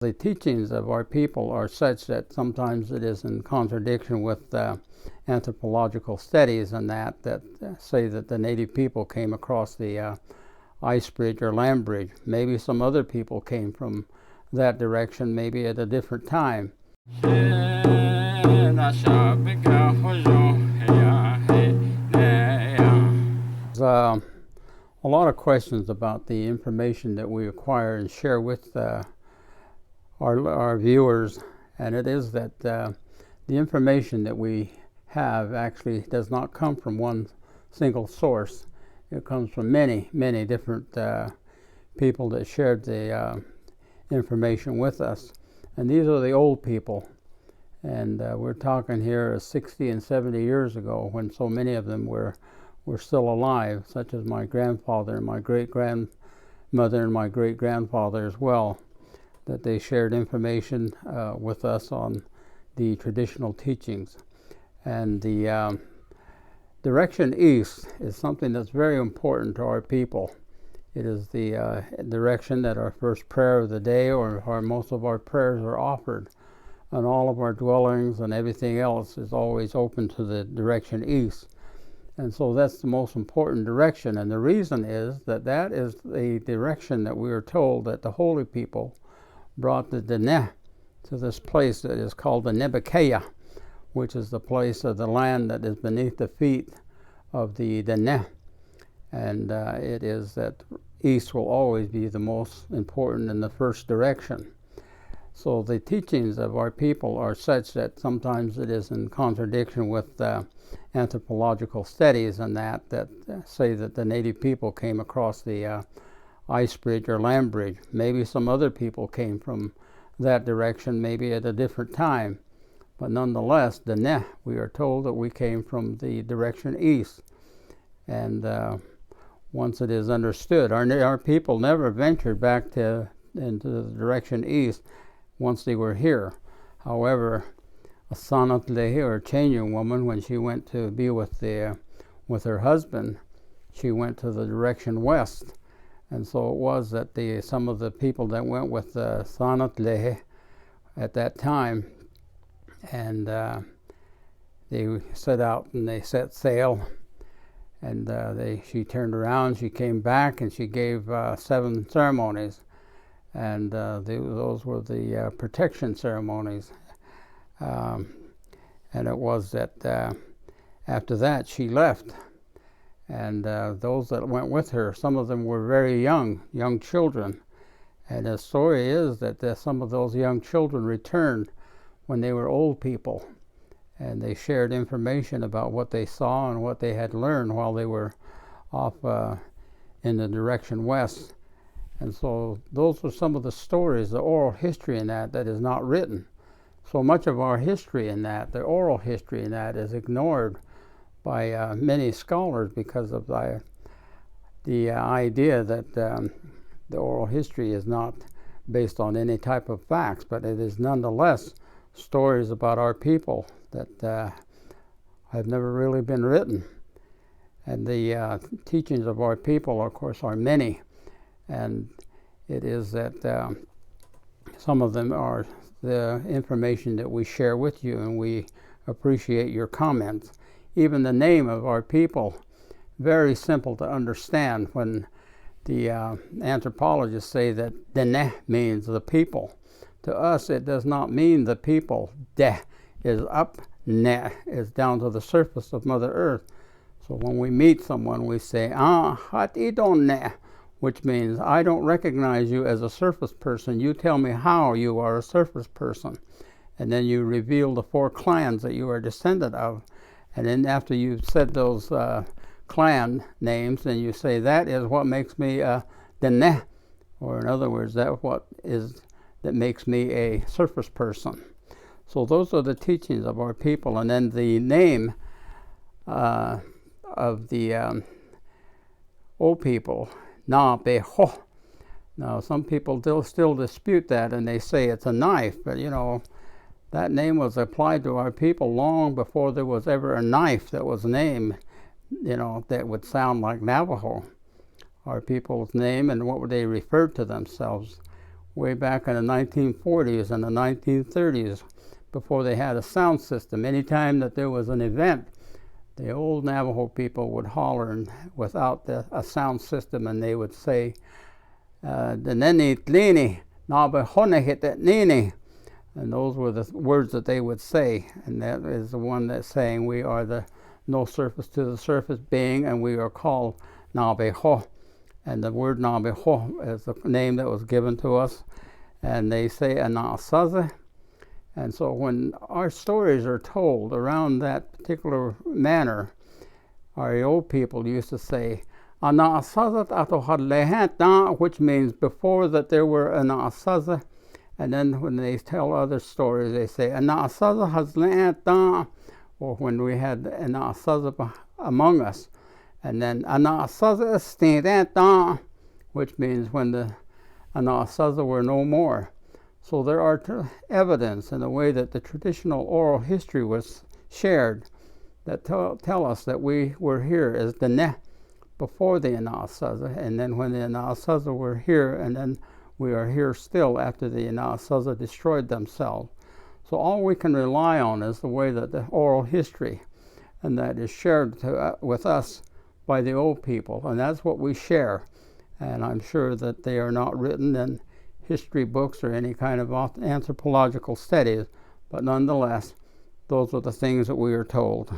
The teachings of our people are such that sometimes it is in contradiction with anthropological studies and that say that the native people came across the ice bridge or land bridge. Maybe some other people came from that direction, maybe at a different time. There's a lot of questions about the information that we acquire and share with our viewers, and it is that the information that we have actually does not come from one single source. It comes from many different people that shared the information with us, and these are the old people, and we're talking here 60 and 70 years ago when so many of them were still alive, such as my grandfather and my great-grandmother and my great-grandfather as well, that they shared information with us on the traditional teachings. And the direction east is something that's very important to our people. It is the direction that our first prayer of the day or most of our prayers are offered. And all of our dwellings and everything else is always open to the direction east. And so that's the most important direction. And the reason is that is the direction that we are told that the holy people brought the Dene to this place that is called the Nebuchadnezzar, which is the place of the land that is beneath the feet of the Dene. And it is that east will always be the most important in the first direction. So the teachings of our people are such that sometimes it is in contradiction with anthropological studies and that say that the native people came across the ice bridge or land bridge. Maybe some other people came from that direction, maybe at a different time. But nonetheless, we are told that we came from the direction east. And once it is understood, our people never ventured back into the direction east once they were here. However, a Sanatlehi, or a changing woman, when she went to be with her husband, she went to the direction west. And so it was that some of the people that went with the Sanatlehi at that time, and they set out and they set sail, and she turned around, she came back, and she gave 7 ceremonies, and those were the protection ceremonies. And it was that after that she left, and those that went with her, some of them were very young children, and the story is that some of those young children returned when they were old people, and they shared information about what they saw and what they had learned while they were off in the direction west. And so those are some of the stories, the oral history in that is not written. So much of our history in that, the oral history in that, is ignored by many scholars because of the idea that the oral history is not based on any type of facts, but it is nonetheless stories about our people that have never really been written. And the teachings of our people, of course, are many, and it is that some of them are the information that we share with you, and we appreciate your comments. Even the name of our people, very simple to understand. When the anthropologists say that Dene means the people, to us it does not mean the people. De is up, ne is down to the surface of Mother Earth. So when we meet someone, we say, hat idon ne, which means, I don't recognize you as a surface person. You tell me how you are a surface person. And then you reveal the 4 clans that you are descended of. And then after you've said those clan names, then you say, that is what makes me a Dene, or in other words, that makes me a surface person. So those are the teachings of our people. And then the name of the old people, Na-be-ho. Now, some people still dispute that, and they say it's a knife, but that name was applied to our people long before there was ever a knife that was named, that would sound like Navajo. Our people's name and what they referred to themselves way back in the 1940s and the 1930s, before they had a sound system. Anytime that there was an event, the old Navajo people would holler without a sound system, and they would say, "Neni tlini, nabehonehit nini." And those were the words that they would say, and that is the one that's saying we are the no surface to the surface being, and we are called Navajo. And the word Navajo is the name that was given to us. And they say Anasaza. And so when our stories are told around that particular manner, our old people used to say, which means before that there were Anasaza. And then when they tell other stories, they say, or when we had Anasaza among us. And then which means when the Anasaza were no more. So there are evidence in the way that the traditional oral history was shared that tell us that we were here as the Ne before the Anasaza, and then when the Anasaza were here, and then we are here still after the Anasaza destroyed themselves. So all we can rely on is the way that the oral history, and that is shared with us by the old people, and that's what we share. And I'm sure that they are not written in history books or any kind of anthropological studies, but nonetheless, those are the things that we are told.